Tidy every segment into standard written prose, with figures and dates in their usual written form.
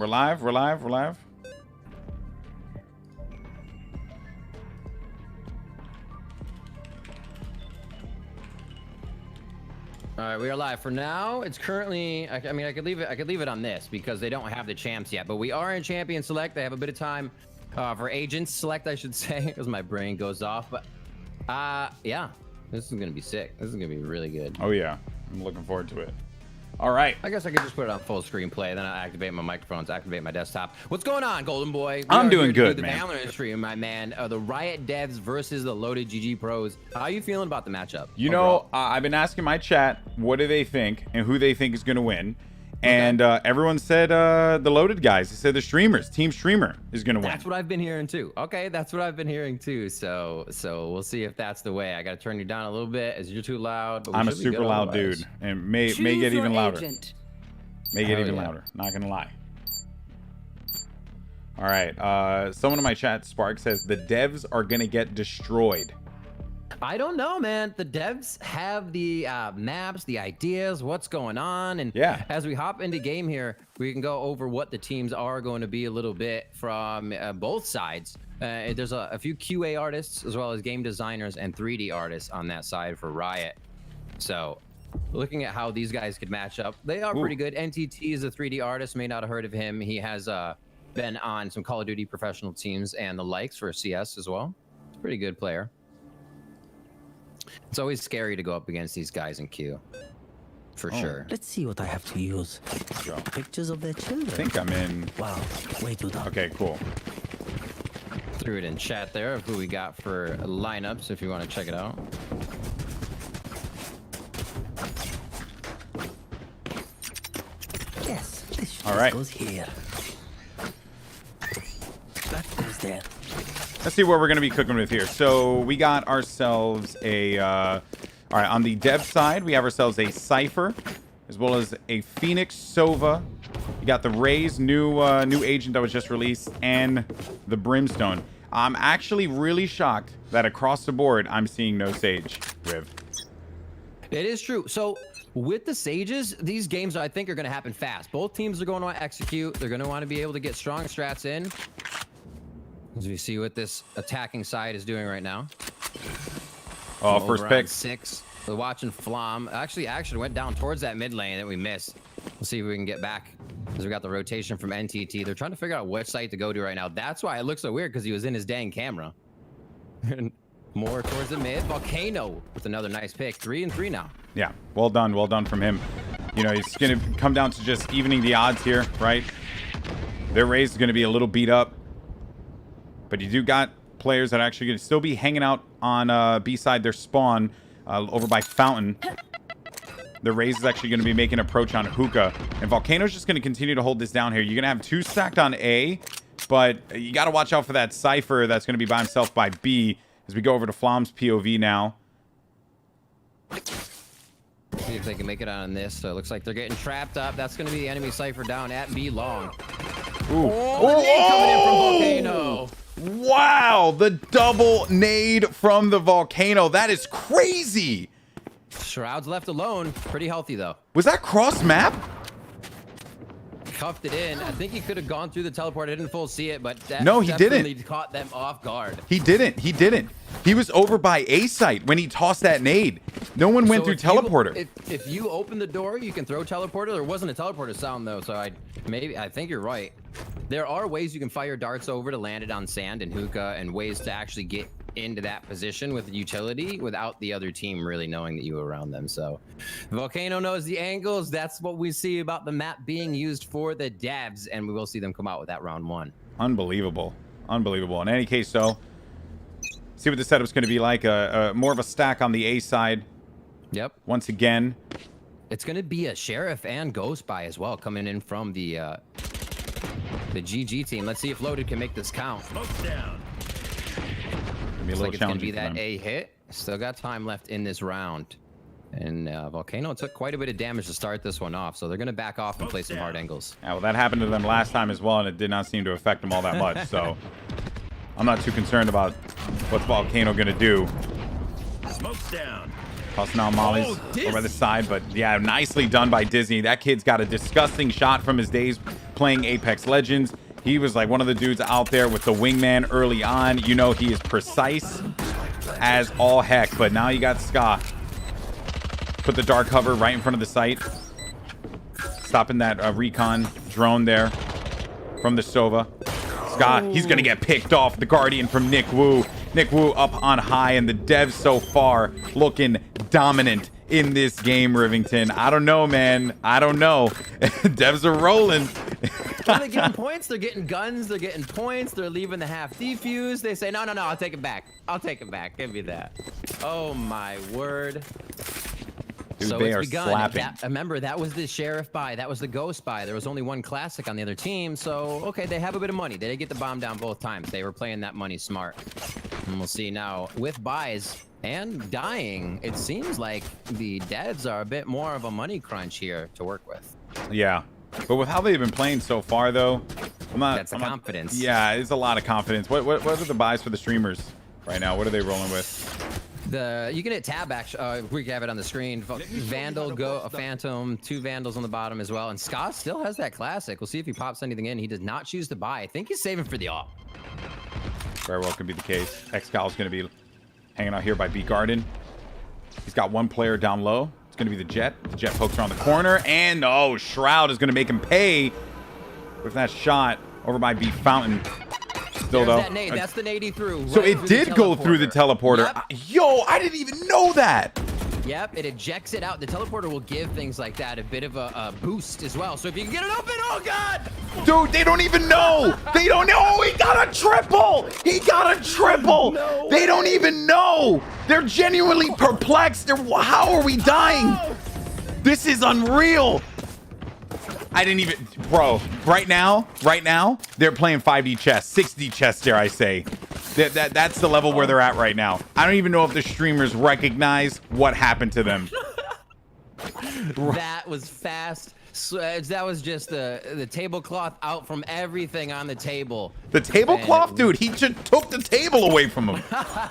We're live. We're live. We're live. All right, we are live for now. It's currently, I mean, I could leave it on this because they don't have the champs yet, but we are in champion select. They have a bit of time for agents select, I should say, because my brain goes off. But yeah, this is gonna be sick. This is gonna be really good. Oh yeah, I'm looking forward to it. All right. I guess I could just put it on full screen play, then I activate my microphones, activate my desktop. What's going on, Golden Boy? I'm doing good, the man. VALORANT stream, my man. The Riot Devs versus the Loaded GG Pros. How are you feeling about the matchup? You know, I've been asking my chat what do they think and who they think is going to win. And everyone said the Loaded guys. They said the streamers, Team Streamer is going to win. That's what I've been hearing too. Okay, that's what I've been hearing too. So we'll see if that's the way. I got to turn you down a little bit as you're too loud. But I'm a super loud dude and may get even louder. May get even louder. Not going to lie. All right. Someone in my chat, Spark, says the devs are going to get destroyed. I don't know, man. The devs have the maps, the ideas, what's going on. And yeah, as we hop into game here, we can go over what the teams are going to be a little bit from both sides. There's a few QA artists as well as game designers and 3D artists on that side for Riot. So looking at how these guys could match up, they are pretty good. NTT is a 3D artist. May not have heard of him. He has been on some Call of Duty professional teams and the likes for CS as well. He's a pretty good player. It's always scary to go up against these guys in queue, for sure. Let's see what I have to use. Pictures of their children. I think I'm in. Wow, way too dark. Okay, cool. Threw it in chat there of who we got for lineups if you want to check it out. Yes, this all right. Goes here. That goes there. Let's see what we're going to be cooking with here. So we got ourselves a, all right, on the dev side, we have ourselves a Cypher, as well as a Phoenix Sova. You got the Raze new agent that was just released, and the Brimstone. I'm actually really shocked that across the board, I'm seeing no Sage, Riv. It is true. So with the Sages, these games I think are going to happen fast. Both teams are going to want to execute. They're going to want to be able to get strong strats in. As we see what this attacking side is doing right now. Oh, first pick. 6. We're watching Flom. Actually, action went down towards that mid lane that we missed. We'll see if we can get back. As we got the rotation from NTT. They're trying to figure out which site to go to right now. That's why it looks so weird, because he was in his dang camera. More towards the mid. Volcano with another nice pick. 3 and 3 now. Yeah, well done. Well done from him. You know, it's going to come down to just evening the odds here, right? Their Raze is going to be a little beat up. But you do got players that are actually going to still be hanging out on B-side their spawn over by Fountain. The Raze is actually going to be making an approach on Hookah. And Volcano's just going to continue to hold this down here. You're going to have 2 stacked on A, but you got to watch out for that Cypher that's going to be by himself by B as we go over to Flom's POV now. See if they can make it on this. So it looks like they're getting trapped up. That's going to be the enemy Cypher down at B long. Ooh. Oh, coming in from Volcano. Wow, the double nade from the Volcano. That is crazy. Shroud's left alone. Pretty healthy, though. Was that cross map? Cuffed it in. I think he could have gone through the teleport. I didn't full see it, but that no, he definitely didn't. Caught them off guard. He didn't. He didn't. He was over by A site when he tossed that nade. No one went through teleporter. If you open the door, you can throw teleporter. There wasn't a teleporter sound though, so I think you're right. There are ways you can fire darts over to land it on sand and hookah, and ways to actually get into that position with utility without the other team really knowing that you were around them. So Volcano knows the angles. That's what we see about the map being used for the devs, and we will see them come out with that round 1. Unbelievable. Unbelievable. In any case, so see what the setup's going to be like. More of a stack on the A side. Yep. Once again, it's going to be a Sheriff and Ghost Spy as well coming in from the GG team. Let's see if Loaded can make this count. Smoke down. Looks like it's going to be that A hit. Still got time left in this round. And Volcano took quite a bit of damage to start this one off, so they're going to back off and play some hard angles. Yeah, well, that happened to them last time as well, and it did not seem to affect them all that much. So I'm not too concerned about what's Volcano going to do. Smoke's down. Tossing out mollies over the side, but yeah, nicely done by Disney. That kid's got a disgusting shot from his days playing Apex Legends. He was like one of the dudes out there with the wingman early on. You know, he is precise as all heck. But now you got Ska. Put the dark cover right in front of the site. Stopping that recon drone there from the Sova. Ska, he's going to get picked off. The Guardian from Nick Wu. Nick Wu up on high. And the devs so far looking dominant in this game, Rivington. I don't know, man. I don't know. Devs are rolling. Are they getting points? They're getting guns. They're getting points. They're leaving the half defuse. They say, no, no, no. I'll take it back. I'll take it back. Give me that. Oh, my word. Dude, So they it's are begun. slapping. Remember, that was the Sheriff buy. That was the Ghost buy. There was only one Classic on the other team. So, okay, they have a bit of money. They did get the bomb down both times. They were playing that money smart. And we'll see now with buys and dying. It seems like the devs are a bit more of a money crunch here to work with. Yeah. But with how they've been playing so far, though, That's the confidence. Yeah, it's a lot of confidence. What are the buys for the streamers right now? What are they rolling with? You can hit tab actually. We have it on the screen. Vandal, a Phantom, 2 Vandals on the bottom as well. And Scott still has that Classic. We'll see if he pops anything in. He does not choose to buy. I think he's saving for the AWP. Very well could be the case. X-Cal's going to be hanging out here by B Garden. He's got one player down low. It's going to be the Jet. The Jet pokes around the corner. And, oh, Shroud is going to make him pay with that shot over by B Fountain. Still, There's though. that nade. That's the nade he threw. So right it through did go through the teleporter. Yep. Yo, I didn't even know that. Yep, it ejects it out. The teleporter will give things like that a bit of a boost as well. So if you can get it open, oh God! Dude, they don't even know. They don't know. Oh, he got a triple. He got a triple. No they don't even know. They're genuinely perplexed. How are we dying? This is unreal. I didn't even, bro, right now, they're playing 5D chess, 6D chess, dare I say. That's the level where they're at right now. I don't even know if the streamers recognize what happened to them. That was fast. So, that was just the tablecloth out from everything on the table. The tablecloth, dude, he just took the table away from them.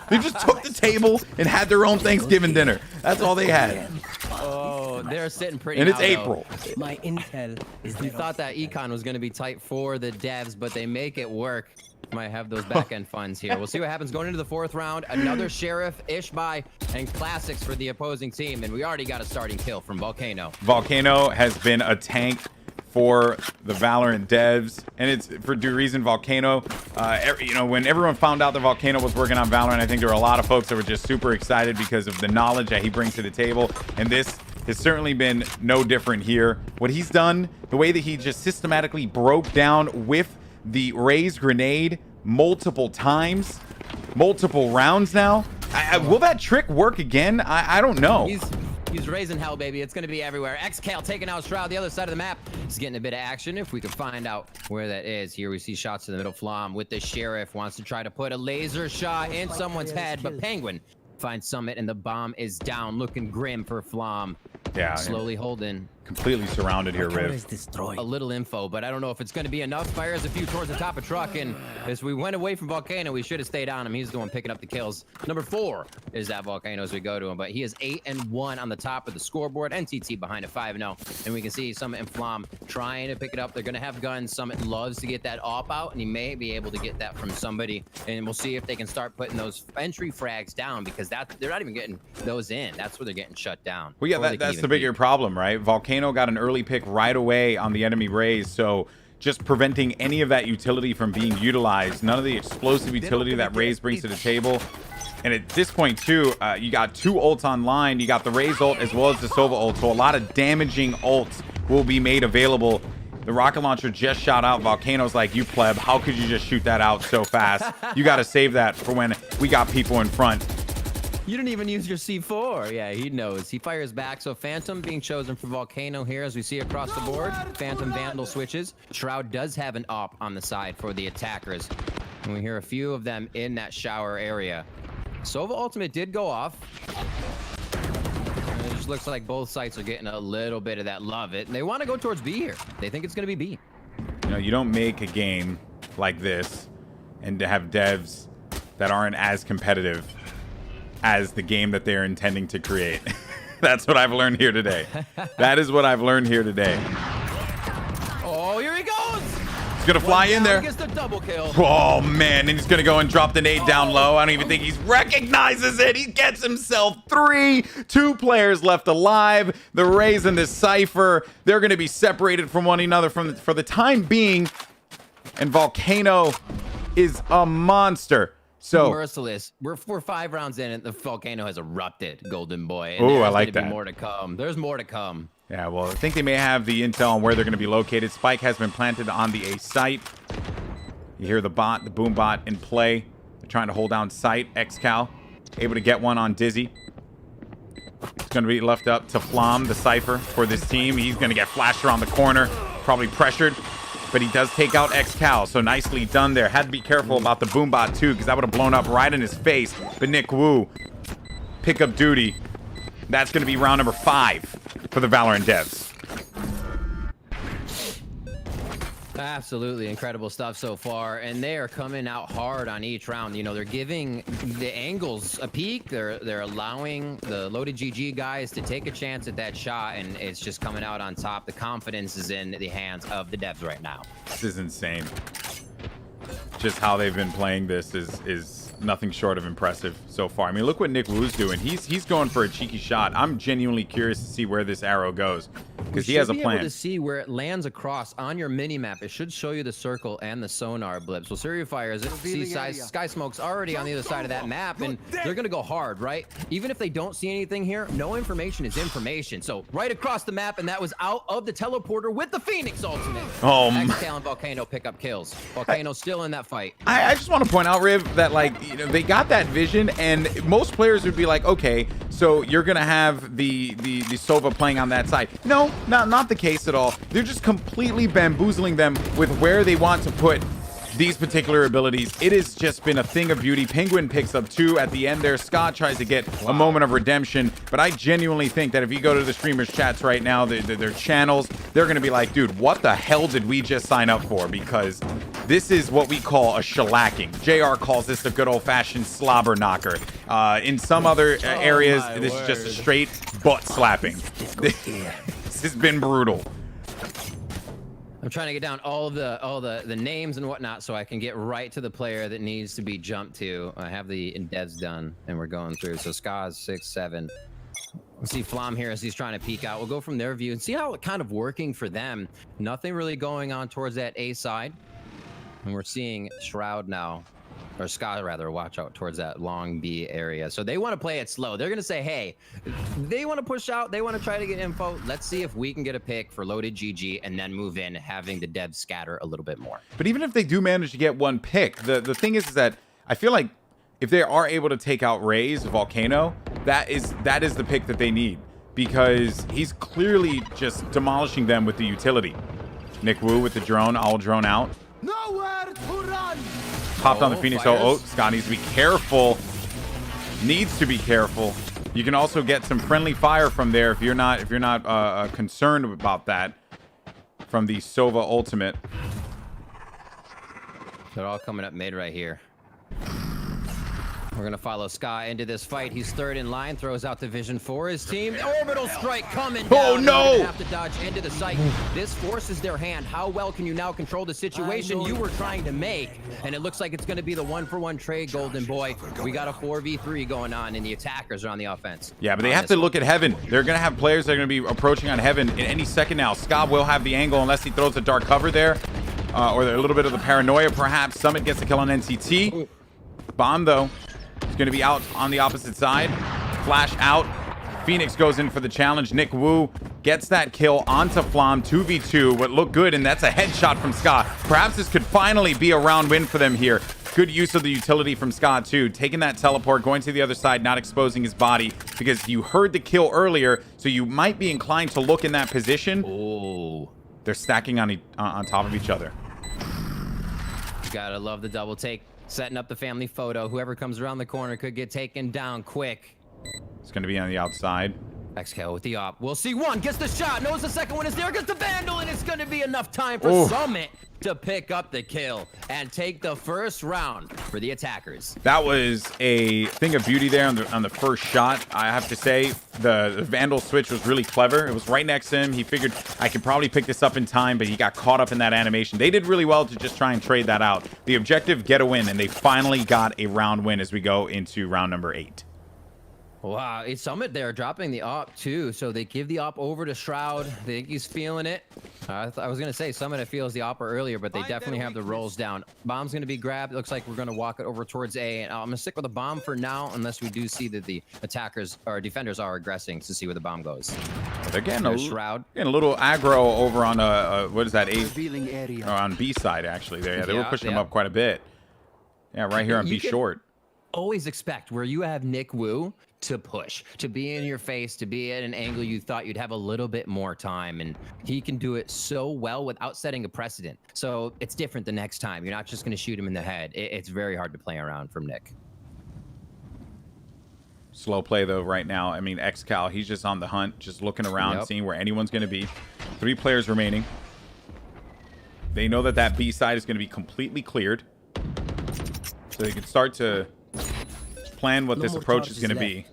They just took the table and had their own Thanksgiving dinner. That's all they had. Oh, they're sitting pretty. And it's now, April. Though. My intel is We that thought that econ was going to be tight for the devs, but they make it work. Might have those back end funds here. We'll see what happens going into the 4th round. Another Sheriff-ish buy and Classics for the opposing team. And we already got a starting kill from Volcano. Volcano has been a tank for the Valorant devs, and it's for due reason. Volcano, you know, when everyone found out that Volcano was working on Valorant, I think there were a lot of folks that were just super excited because of the knowledge that he brings to the table. And this has certainly been no different here. What he's done, the way that he just systematically broke down with the Raze grenade multiple times, multiple rounds now. Will that trick work again? I don't know. He's raising hell, baby. It's going to be everywhere. Xcal taking out Shroud, the other side of the map. He's getting a bit of action. If we can find out where that is. Here we see shots in the middle. Flom with the Sheriff wants to try to put a laser shot in someone's head, but Penguin finds Summit, and the bomb is down. Looking grim for Flom. Yeah. Slowly holding. Completely surrounded here, Riv. A little info, but I don't know if it's going to be enough. Fires a few towards the top of truck, and as we went away from Volcano, we should have stayed on him. He's the one picking up the kills. Number 4 is that Volcano as we go to him, but he is 8-1 on the top of the scoreboard. NTT behind a 5-0, and we can see Summit and Flom trying to pick it up. They're going to have guns. Summit loves to get that AWP out, and he may be able to get that from somebody, and we'll see if they can start putting those entry frags down, because they're not even getting those in. That's where they're getting shut down. Well, yeah, that's the bigger problem, right? Volcano got an early pick right away on the enemy Raze, so just preventing any of that utility from being utilized. None of the explosive utility that Raze brings to the table. And at this point, too, you got 2 ults online. You got the Raze ult as well as the Sova ult, so a lot of damaging ults will be made available. The rocket launcher just shot out. Volcano's like, you pleb, how could you just shoot that out so fast? You got to save that for when we got people in front. You didn't even use your C4. Yeah, he knows. He fires back. So Phantom being chosen for Volcano here as we see across the board. Phantom Vandal switches. Shroud does have an AWP on the side for the attackers. And we hear a few of them in that shower area. Sova Ultimate did go off. And it just looks like both sites are getting a little bit of that love it. And they want to go towards B here. They think it's going to be B. You know, you don't make a game like this and to have devs that aren't as competitive as the game that they're intending to create. That's what I've learned here today. That is what I've learned here today. Oh, here he goes! He's gonna fly in there. He gets the double kill. Oh man, and he's gonna go and drop the nade down low. I don't even think he recognizes it. He gets himself 3. 2 players left alive. The Rays and the Cypher, they're gonna be separated from one another for the time being. And Volcano is a monster. So merciless. We're 5 rounds in and the volcano has erupted, Golden Boy. Oh, I like that. More to come. There's more to come. yeah, well, I think they may have the intel on where they're going to be located. Spike has been planted on the A site. You hear the boom bot in play. They're trying to hold down site. XCal able to get one on Dizzy. It's going to be left up to Flom, the Cypher, for this team. He's going to get flashed around the corner, probably pressured. But he does take out XCal, so nicely done there. Had to be careful about the boombot too, because that would have blown up right in his face. But Nick Wu, pick up duty. That's going to be round number 5 for the Valorant devs. Absolutely incredible stuff so far, and they are coming out hard on each round. You know, they're giving the angles a peek. They're allowing the loaded GG guys to take a chance at that shot, and it's just coming out on top. The confidence is in the hands of the devs right now. This is insane. Just how they've been playing this is nothing short of impressive so far. I mean, look what Nick Wu's doing. He's going for a cheeky shot. I'm genuinely curious to see where this arrow goes, because he has a plan. You should be able to see where it lands across on your mini map. It should show you the circle and the sonar blips. Well, Serial Fire is Sky Smoke's already on the other side of that map, and they're gonna go hard, right? Even if they don't see anything here, no information is information. So right across the map, and that was out of the teleporter with the Phoenix ultimate. Oh, XCal and Volcano pick up kills. Volcano's still in that fight. I just want to point out, Riv, that like, you know, they got that vision, and most players would be like, okay, so you're gonna have the Sova playing on that side. No, not the case at all. They're just completely bamboozling them with where they want to put these particular abilities. It has just been a thing of beauty. Penguin picks up 2 at the end there. Scott tries to get a moment of redemption, but I genuinely think that if you go to the streamers chats right now, their channels, they're gonna be like, dude, what the hell did we just sign up for? Because this is what we call a shellacking. JR calls this a good old-fashioned slobber knocker. In some other areas, this is just a straight butt slapping. This has been brutal. I'm trying to get down all the names and whatnot so I can get right to the player that needs to be jumped to. I have the devs done and we're going through. So Ska's 6, 7. We'll see Flom here as he's trying to peek out. We'll go from their view and see how it kind of working for them. Nothing really going on towards that A side. And we're seeing Shroud now, or Ska rather, watch out towards that long B area. So they want to play it slow. They're going to say, hey, they want to push out. They want to try to get info. Let's see if we can get a pick for loaded GG and then move in, having the devs scatter a little bit more. But even if they do manage to get one pick, the thing is that I feel like if they are able to take out Rays, Volcano, that is the pick that they need, because he's clearly just demolishing them with the utility. Nick Wu with the drone, all drone out. Nowhere to run. Popped on the Phoenix. Oh, Scott needs to be careful. Needs to be careful. You can also get some friendly fire from there if you're not concerned about that from the Sova ultimate. They're all coming up mid right here. We're gonna follow Ska into this fight. He's third in line, throws out the vision for his team. Orbital strike coming down. Oh no! They're gonna have to dodge into the site. This forces their hand. How well can you now control the situation you were trying to make? And it looks like it's gonna be the 1-for-1 trade, Golden Boy. We got a 4v3 going on, and the attackers are on the offense. Yeah, but they have to look at Heaven. They're gonna have players that are gonna be approaching on Heaven in any second now. Ska will have the angle unless he throws a dark cover there, or a little bit of the paranoia perhaps. Summit gets the kill on NCT. Bomb though. He's going to be out on the opposite side. Flash out. Phoenix goes in for the challenge. Nick Wu gets that kill onto Flom. 2v2. What looked good, and that's a headshot from Ska. Perhaps this could finally be a round win for them here. Good use of the utility from Ska too. Taking that teleport, going to the other side, not exposing his body, because you heard the kill earlier, so you might be inclined to look in that position. Oh. They're stacking on top of each other. Gotta love the double take. Setting up the family photo. Whoever comes around the corner could get taken down quick. It's going to be on the outside. XKO with the op. We'll see one. Gets the shot. Knows the second one is there. Gets the Vandal. And it's going to be enough time for Summit to pick up the kill and take the first round for the attackers. That was a thing of beauty there on the first shot. I have to say the Vandal switch was really clever. It was right next to him. He figured I could probably pick this up in time, but he got caught up in that animation. They did really well to just try and trade that out. The objective, get a win, and they finally got a round win as we go into round number 8. Wow, it's Summit there dropping the op too. So they give the op over to Shroud. They think he's feeling it. I was going to say Summit feels the op earlier, but they definitely have the rolls down. Bomb's going to be grabbed. It looks like we're going to walk it over towards A. And I'm going to stick with the bomb for now, unless we do see that the attackers or defenders are aggressing to see where the bomb goes. They're getting Shroud. Getting a little aggro over on what is that? Revealing area. Or on B side actually. They were pushing them yeah. up quite a bit. Yeah, right here on B short. Always expect where you have Nick Wu to push, to be in your face, to be at an angle you thought you'd have a little bit more time, and he can do it so well without setting a precedent. So it's different the next time. You're not just going to shoot him in the head. It's very hard to play around from Nick. Slow play though right now. I mean, XCal, he's just on the hunt, just looking around, seeing where anyone's going to be. 3 players remaining. They know that that B side is going to be completely cleared, so they can start to plan what this approach is going to be.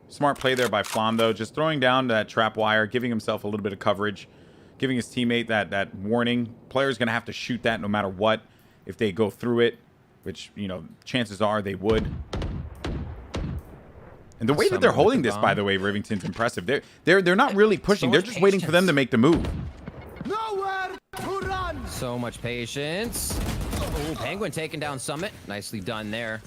Smart play there by Flom, though. Just throwing down that trap wire, giving himself a little bit of coverage, giving his teammate that warning. Player's going to have to shoot that no matter what if they go through it, which, you know, chances are they would. And the way that they're holding this, by the way, Rivington's impressive. They're not really pushing. They're just waiting for them to make the move. Nowhere to run. So much patience. Oh, Penguin taking down Summit. Nicely done there.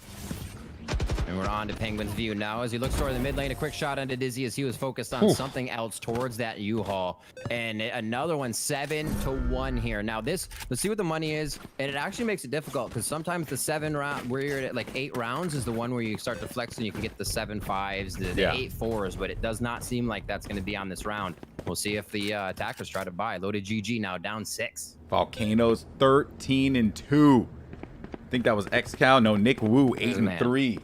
And we're on to Penguin's view now as he looks toward the mid lane. A quick shot onto Dizzy as he was focused on something else towards that U-Haul. And another one, 7-1 here. Now this, let's see what the money is. And it actually makes it difficult because sometimes the 7 round, where you're at like 8 rounds is the one where you start to flex and you can get the 7-5s, the 8-4s, but it does not seem like that's going to be on this round. We'll see if the attackers try to buy. Loaded GG now down 6. Volcanoes 13-2. I think that was XCal. No, Nick Wu 8-3.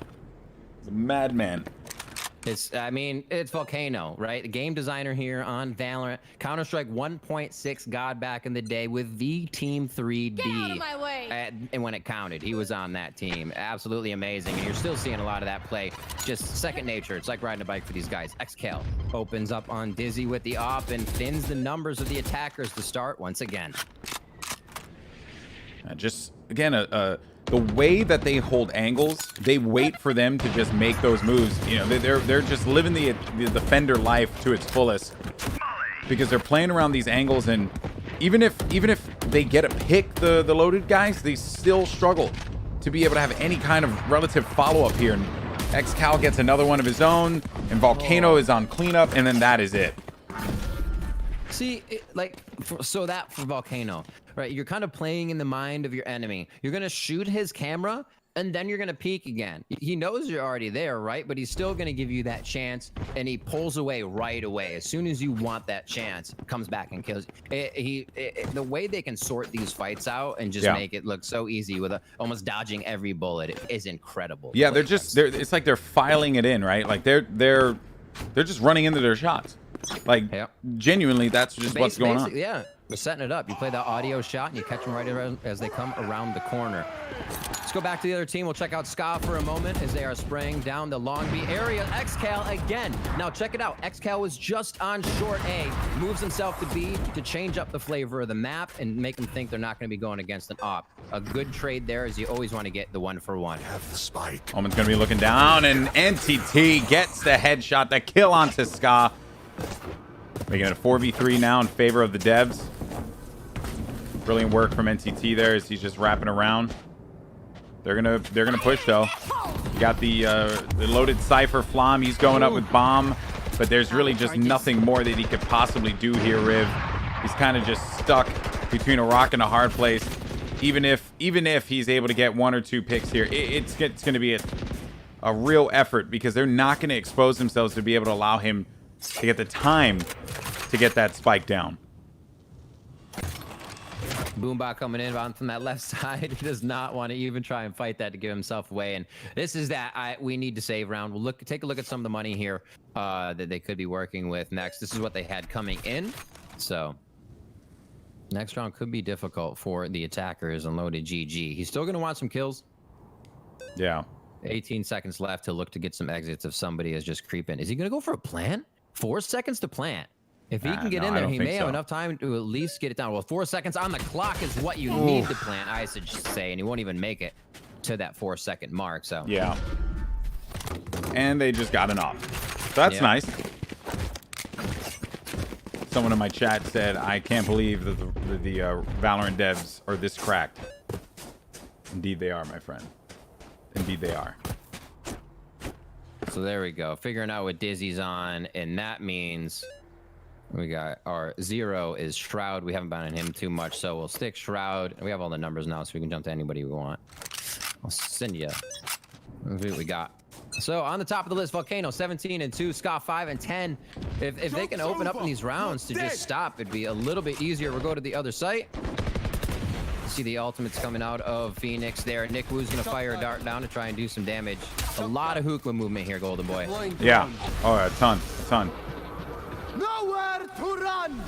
He's a madman. I mean, it's Volcano, right? The game designer here on Valorant. Counter-Strike 1.6 God back in the day with the Team 3D. Get out of my way. And when it counted, he was on that team. Absolutely amazing. And you're still seeing a lot of that play. Just second nature. It's like riding a bike for these guys. XCal opens up on Dizzy with the op and thins the numbers of the attackers to start once again. Just, again, the way that they hold angles, they wait for them to just make those moves. You know, they're just living the defender life to its fullest because they're playing around these angles, and even if they get a pick, the loaded guys, they still struggle to be able to have any kind of relative follow-up here. And XCal gets another one of his own, and Volcano is on cleanup, and then that is it. See, so that for Volcano, right? You're kind of playing in the mind of your enemy. You're going to shoot his camera, and then you're going to peek again. He knows you're already there, right? But he's still going to give you that chance, and he pulls away right away. As soon as you want that chance, comes back and kills you. The way they can sort these fights out and just make it look so easy with almost dodging every bullet is incredible. Yeah, it's like they're filing it in, right? Like they're just running into their shots. Like, genuinely, that's just what's going on. Yeah, we're setting it up. You play that audio shot, and you catch them right around as they come around the corner. Let's go back to the other team. We'll check out Ska for a moment as they are spraying down the Long B area. XCal again. Now, check it out. XCal was just on short A, moves himself to B to change up the flavor of the map and make them think they're not going to be going against an op. A good trade there, as you always want to get the 1-for-1. Have the spike. Omen's going to be looking down, and NTT gets the headshot, the kill onto Ska. Making it a 4v3 now in favor of the devs. Brilliant work from NTT there as he's just wrapping around. They're gonna push though. You got the loaded Cypher Flom. He's going up with bomb, but there's really just nothing more that he could possibly do here, Riv. He's kind of just stuck between a rock and a hard place. Even if he's able to get 1 or 2 picks here, it's going to be a real effort because they're not going to expose themselves to be able to allow him to get the time to get that spike down. Boombot coming in on from that left side. He does not want to even try and fight that to give himself away. And this is that we need to save round. We'll take a look at some of the money here that they could be working with next. This is what they had coming in. So next round could be difficult for the attackers and loaded GG. He's still going to want some kills. Yeah. 18 seconds left to look to get some exits if somebody is just creeping. Is he going to go for a plant? 4 seconds to plant. If he can get in there, he may have enough time to at least get it down. Well, 4 seconds on the clock is what you need to plant, I should say, and he won't even make it to that 4-second mark. So yeah, and they just got an off. So that's nice. Someone in my chat said, "I can't believe that the Valorant devs are this cracked." Indeed, they are, my friend. Indeed, they are. So there we go. Figuring out what Dizzy's on, and that means we got our 0 is Shroud. We haven't been on him too much, so we'll stick Shroud. We have all the numbers now, so we can jump to anybody we want. I'll send you. Let's see what we got. So on the top of the list, Volcano 17 and 2, Ska 5 and 10. If they can open up in these rounds to just stop, it'd be a little bit easier. We'll go to the other site. See the ultimates coming out of Phoenix there. Nick Wu's gonna fire a dart down to try and do some damage. A lot of hookah movement here, Golden Boy. Yeah. Oh, a ton. Nowhere to run.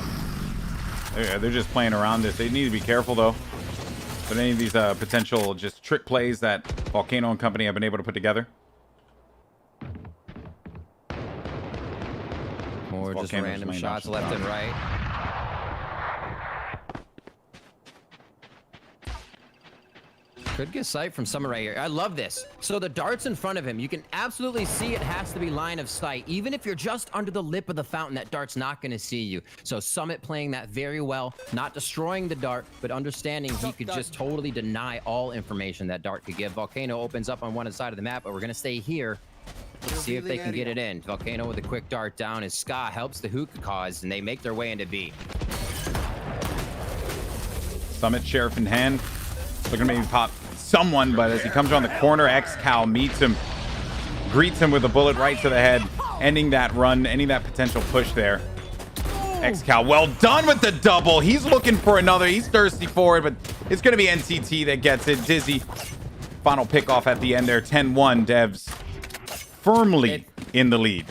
They're just playing around this. They need to be careful, though. But any of these potential just trick plays that Volcano and company have been able to put together. More just random shots left and right. Could get sight from someone right here. I love this. So the dart's in front of him. You can absolutely see it has to be line of sight. Even if you're just under the lip of the fountain, that dart's not going to see you. So Summit playing that very well, not destroying the dart, but understanding he could just totally deny all information that dart could give. Volcano opens up on one side of the map, but we're going to stay here. See if they can get it in. Volcano with a quick dart down as Ska helps the hookah cause, and they make their way into B. Summit, Sheriff in hand. Looking to maybe pop someone, but as he comes around the corner, X-Cal meets him, greets him with a bullet right to the head, ending that run, ending that potential push there. X-Cal, well done with the double. He's looking for another. He's thirsty for it, but it's going to be NCT that gets it. Dizzy, final pick off at the end there. 10-1, Devs firmly in the lead.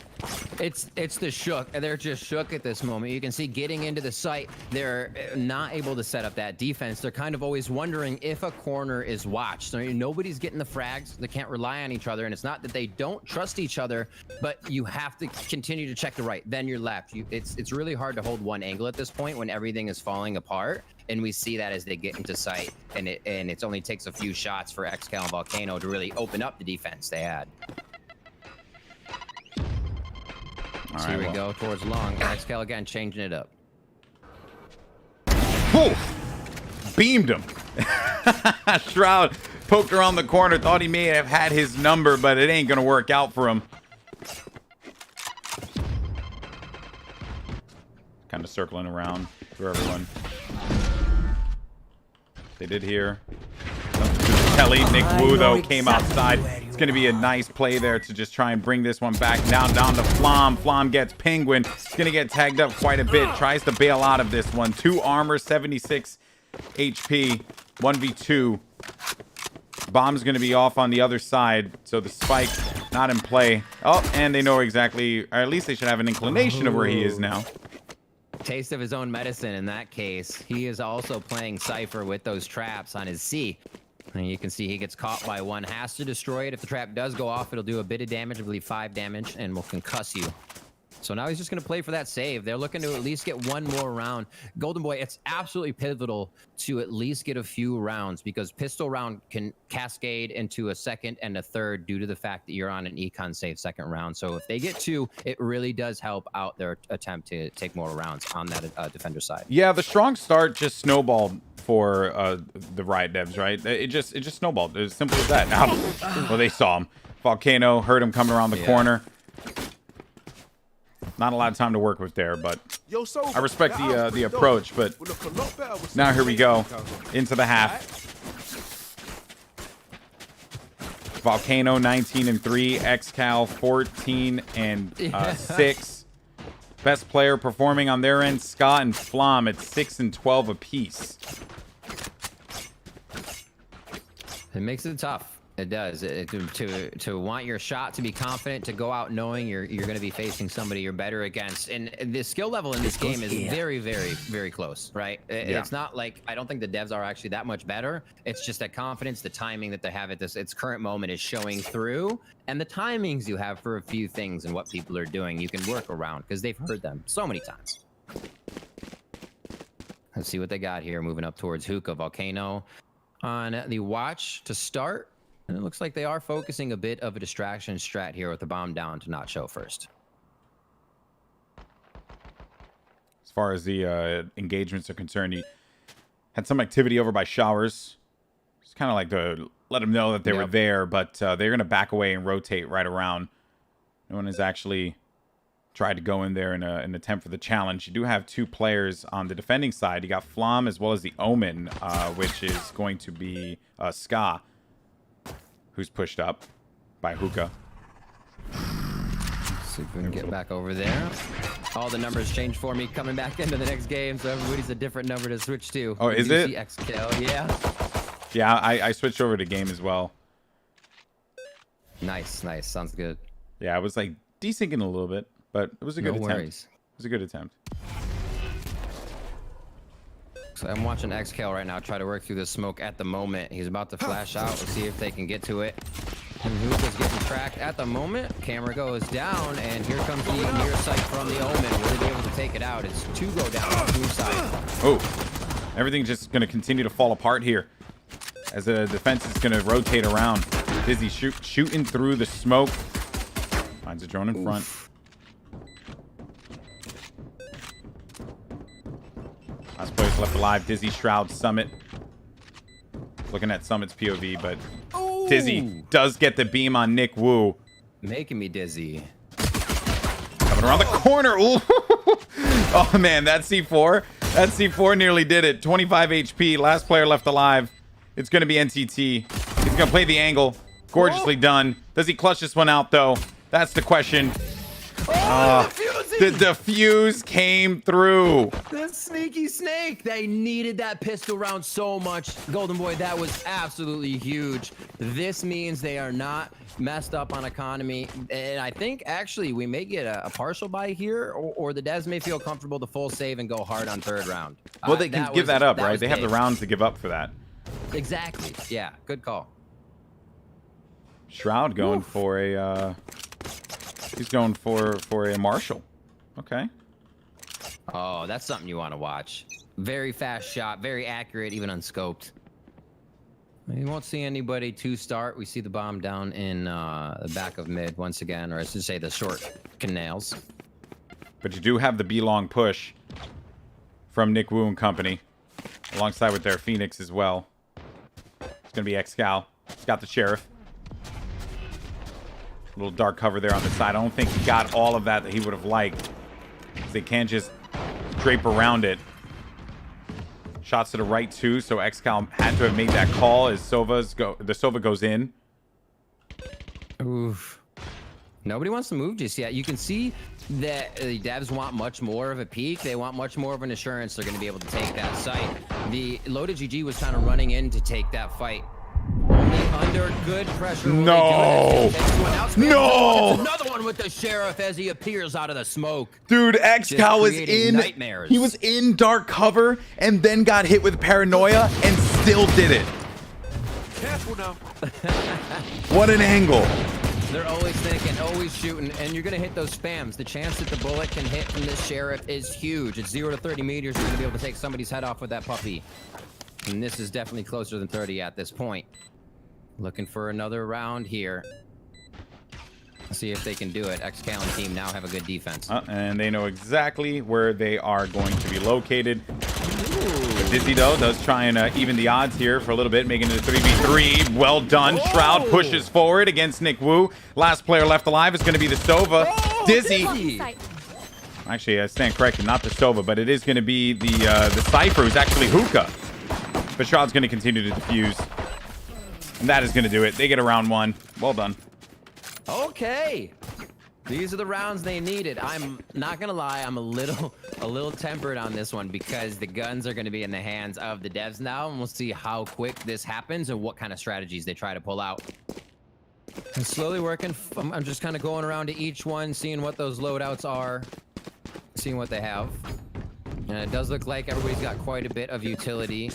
It's the shook. They're just shook at this moment. You can see getting into the site, they're not able to set up that defense. They're kind of always wondering if a corner is watched. So nobody's getting the frags. They can't rely on each other. And it's not that they don't trust each other, but you have to continue to check the right, then your left. It's really hard to hold one angle at this point when everything is falling apart. And we see that as they get into sight. And it only takes a few shots for X-Cal and Volcano to really open up the defense they had. So here we go towards long. X-Cal again changing it up. Whew. Beamed him. Shroud poked around the corner, thought he may have had his number, but it ain't gonna work out for him. Kind of circling around for everyone. They did here. Kelly, Nick Wu though came outside. It's going to be a nice play there to just try and bring this one back. Now down to Flom. Flom gets Penguin. He's going to get tagged up quite a bit. Tries to bail out of this one. 2 armor, 76 HP. 1v2. Bomb's going to be off on the other side. So the spike not in play. Oh, and they know exactly, or at least they should have an inclination of where he is now. Taste of his own medicine in that case. He is also playing Cypher with those traps on his C. And you can see he gets caught by one, has to destroy it. If the trap does go off, it'll do a bit of damage, I believe 5 damage, and will concuss you. So now he's just going to play for that save. They're looking to at least get one more round. Golden Boy, it's absolutely pivotal to at least get a few rounds because pistol round can cascade into a second and a third due to the fact that you're on an econ save second round. So if they get 2, it really does help out their attempt to take more rounds on that defender side. Yeah, the strong start just snowballed for the Riot Devs, right? It just snowballed. As simple as that. Now, well, they saw him. Volcano heard him coming around the corner. Not a lot of time to work with there, but I respect the approach. But now here we go into the half. Volcano 19 and 3, X-Cal 14 and 6. Best player performing on their end, Scott and Flom at 6 and 12 apiece. It makes it tough. It does. To want your shot, to be confident, to go out knowing you're going to be facing somebody you're better against. And the skill level in this game is very, very, very close, right? It's not like, I don't think the devs are actually that much better. It's just that confidence, the timing that they have at its current moment is showing through. And the timings you have for a few things and what people are doing, you can work around because they've heard them so many times. Let's see what they got here. Moving up towards Hookah. Volcano on the watch to start. And it looks like they are focusing a bit of a distraction strat here with the bomb down to not show first. As far as the engagements are concerned, he had some activity over by showers. It's kind of like to let them know that they were there, but they're going to back away and rotate right around. No one has actually tried to go in there in an attempt for the challenge. You do have 2 players on the defending side. You got Flom as well as the Omen, which is going to be Ska, who's pushed up by Hookah. See if we can get back over there. All the numbers changed for me coming back into the next game, so everybody's a different number to switch to. Oh, is it? XKill, yeah. Yeah, I switched over to game as well. Nice, nice. Sounds good. Yeah, I was like desyncing a little bit, but it was a good attempt. Worries. It was a good attempt. So I'm watching XKill right now try to work through the smoke at the moment. He's about to flash out. We'll see if they can get to it. And Hookah's getting tracked at the moment. Camera goes down, and here comes the near sight from the Omen. Will they be able to take it out? It's 2 go down on the side. Oh, everything's just going to continue to fall apart here as the defense is going to rotate around. Dizzy shooting through the smoke. Finds a drone in front. Last players left alive. Dizzy, Shroud, Summit. Looking at Summit's POV, but Dizzy does get the beam on Nick Wu. Making me dizzy. Coming around the corner. Ooh. Oh, man, that C4. That C4 nearly did it. 25 HP. Last player left alive. It's going to be NTT. He's going to play the angle. Gorgeously done. Does he clutch this one out, though? That's the question. The defuse came through. The sneaky snake. They needed that pistol round so much. Golden Boy, that was absolutely huge. This means they are not messed up on economy. And I think, actually, we may get a partial buy here, or the devs may feel comfortable to full save and go hard on 3rd round. Well, they can give that up, right? They have the rounds to give up for that. Exactly. Yeah, good call. Shroud going for a... he's going for a Marshall. Okay. Oh, that's something you want to watch. Very fast shot, very accurate, even unscoped. You won't see anybody to start. We see the bomb down in the back of mid once again, or I should say the short canals. But you do have the B-long push from Nick Wu and company, alongside with their Phoenix as well. It's going to be Xcal. He's got the Sheriff. A little dark cover there on the side. I don't think he got all of that he would have liked. They can't just drape around it. Shots to the right too, so XCal had to have made that call as the Sova goes in. Oof. Nobody wants to move just yet. You can see that the devs want much more of a peek. They want much more of an assurance they're going to be able to take that site. The Loaded GG was kind of running in to take that fight. Only under good pressure. No! No! Another one with the Sheriff as he appears out of the smoke. Dude, XCal was in. Nightmares. He was in dark cover and then got hit with paranoia and still did it. Careful now. What an angle. They're always thinking, always shooting, and you're going to hit those spams. The chance that the bullet can hit from this Sheriff is huge. It's 0 to 30 meters. You're going to be able to take somebody's head off with that puppy. And this is definitely closer than 30 at this point. Looking for another round here. See if they can do it. XCal and team now have a good defense. And they know exactly where they are going to be located. Dizzy, though, does try and even the odds here for a little bit, making it a 3v3. Well done. Shroud pushes forward against Nick Wu. Last player left alive is going to be the Sova. Dizzy. Actually, I stand corrected. Not the Sova, but it is going to be the Cypher, who's actually Hookah. But Shroud's going to continue to defuse. And that is going to do it. They get a round 1. Well done. Okay. These are the rounds they needed. I'm not gonna lie, I'm a little tempered on this one because the guns are gonna be in the hands of the devs now, and we'll see how quick this happens and what kind of strategies they try to pull out. I'm slowly working. I'm just kind of going around to each one, seeing what those loadouts are, seeing what they have. And it does look like everybody's got quite a bit of utility.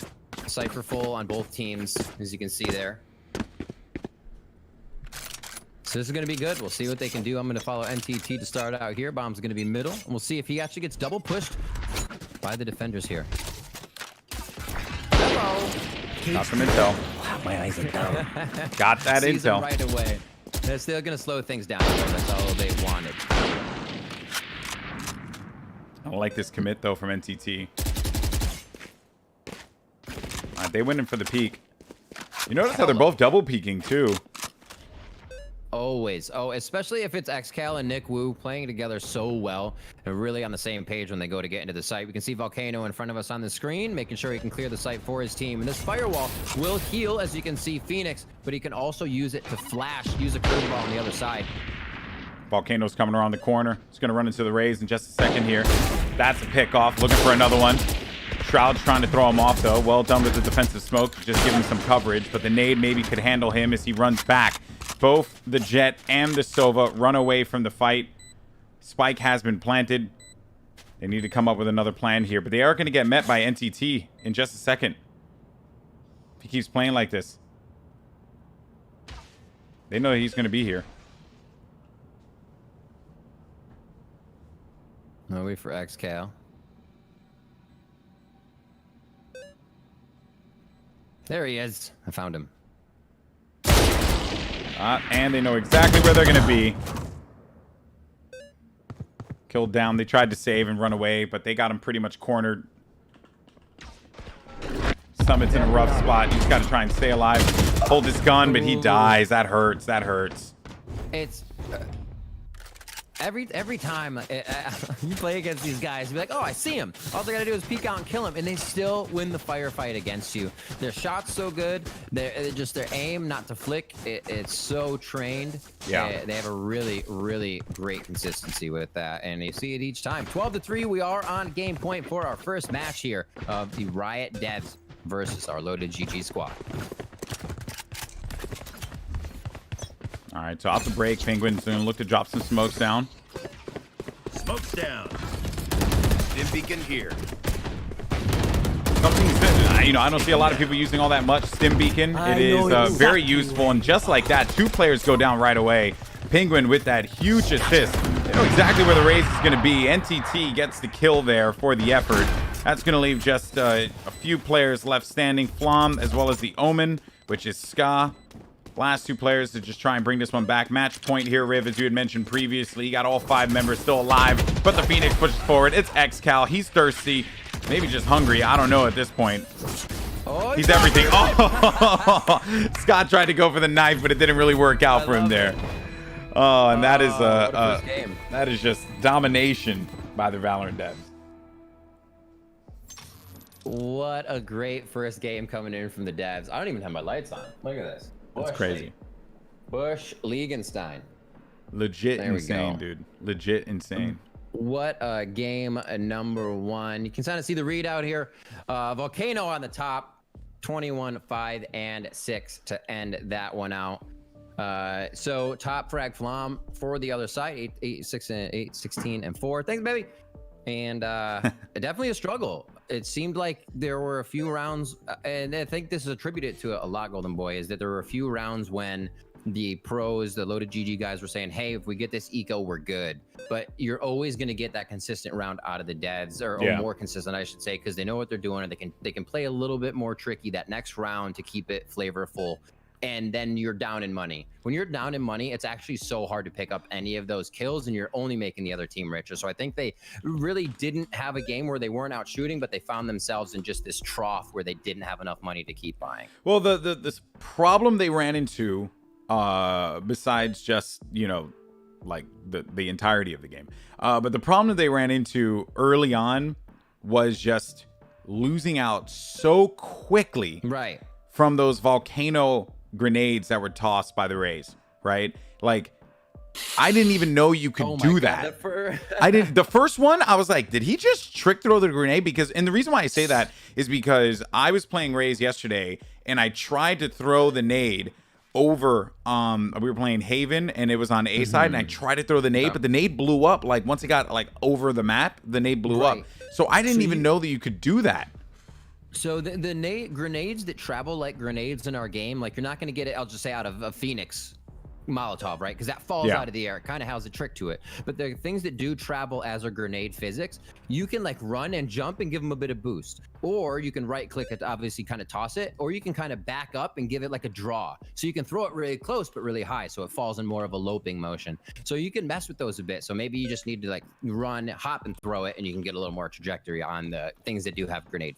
Cypher full on both teams, as you can see there. So this is going to be good. We'll see what they can do. I'm going to follow NTT to start out here. Bomb's going to be middle. And we'll see if he actually gets double pushed by the defenders here. Hello. Got some intel. Wow, my eyes are down. Got that Sees him intel. right away. They're still going to slow things down. Though. That's all they wanted. I don't like this commit, though, from NTT. All right, they went in for the peek. You notice how they're both double peeking, too. Always. Oh, especially if it's XCal and Nick Wu playing together so well and really on the same page when they go to get into the site. We can see Volcano in front of us on the screen, making sure he can clear the site for his team. And this firewall will heal, as you can see, Phoenix, but he can also use it to flash, use a curveball on the other side. Volcano's coming around the corner. He's going to run into the Rays in just a second here. That's a pick off. Looking for another one. Shroud's trying to throw him off, though. Well done with the defensive smoke. Just give him some coverage. But the nade maybe could handle him as he runs back. Both the Jet and the Sova run away from the fight. Spike has been planted. They need to come up with another plan here. But they are going to get met by NTT in just a second. If he keeps playing like this. They know he's going to be here. I'll wait for XCal. There he is. I found him. And they know exactly where they're going to be. Killed down. They tried to save and run away, but they got him pretty much cornered. Summit's in a rough spot. He's got to try and stay alive. Hold his gun, but he dies. That hurts. That hurts. It's every time you play against these guys, you be like, oh, I see him. All they gotta do is peek out and kill him, and they still win the firefight against you. Their shot's so good. They're just their aim not to flick. It's so trained. Yeah. They have a really, really great consistency with that, and you see it each time. 12-3, we are on game point for our first match here of the Riot Devs versus our loaded GG squad. All right, so off the break, Penguin's going to look to drop some smokes down. Smoke's down. Stim beacon here. Something that, you know, I don't see a lot of people using all that much. Stim beacon. It is very useful, and just like that, 2 players go down right away. Penguin with that huge assist. They know exactly where the race is going to be. NTT gets the kill there for the effort. That's going to leave just a few players left standing. Flom, as well as the Omen, which is Ska. Last 2 players to just try and bring this one back. Match point here, Riv, as you had mentioned previously. You got all 5 members still alive, but the Phoenix pushes forward. It's XCal. He's thirsty. Maybe just hungry. I don't know at this point. Oh, He's everything. Oh, Scott tried to go for the knife, but it didn't really work out for him there. Oh, and that is that is just domination by the Valorant devs. What a great first game coming in from the devs. I don't even have my lights on. Look at this. That's crazy. Bush Liegenstein. Legit There we insane, go. dude. Legit insane. What a game number 1. You can kind of see the readout here. Volcano on the top, 21, 5, and 6 to end that one out. So top frag Flom for the other side, 8, 6, and 8, 16, and 4. Thanks, baby. And definitely a struggle. It seemed like there were a few rounds, and I think this is attributed to a lot, Golden Boy, is that there were a few rounds when the pros, the loaded GG guys were saying, hey, if we get this eco, we're good. But you're always going to get that consistent round out of the devs, or more consistent, I should say, because they know what they're doing, and they can play a little bit more tricky that next round to keep it flavorful. And then you're down in money. When you're down in money, it's actually so hard to pick up any of those kills, and you're only making the other team richer. So I think they really didn't have a game where they weren't out shooting, but they found themselves in just this trough where they didn't have enough money to keep buying. Well, this problem they ran into, besides just, you know, like the entirety of the game, but the problem that they ran into early on was just losing out so quickly, Right. from those volcano grenades that were tossed by the Rays, right? Like, I didn't even know you could Oh my do God, that. I did the first one. I was like, did he just trick throw the grenade? Because, and the reason why I say that is because I was playing Raze yesterday and I tried to throw the nade over. We were playing Haven and it was on A side, and I tried to throw the nade, but the nade blew up. Like once it got like over the map, the nade blew up. So I didn't even know that you could do that. So the grenades that travel like grenades in our game, like you're not going to get it, I'll just say, out of a Phoenix Molotov, right? Because that falls out of the air. It kind of has a trick to it. But the things that do travel as a grenade physics, you can like run and jump and give them a bit of boost. Or you can right click it to obviously kind of toss it, or you can kind of back up and give it like a draw. So you can throw it really close but really high, so it falls in more of a loping motion. So you can mess with those a bit. So maybe you just need to like run, hop and throw it, and you can get a little more trajectory on the things that do have grenade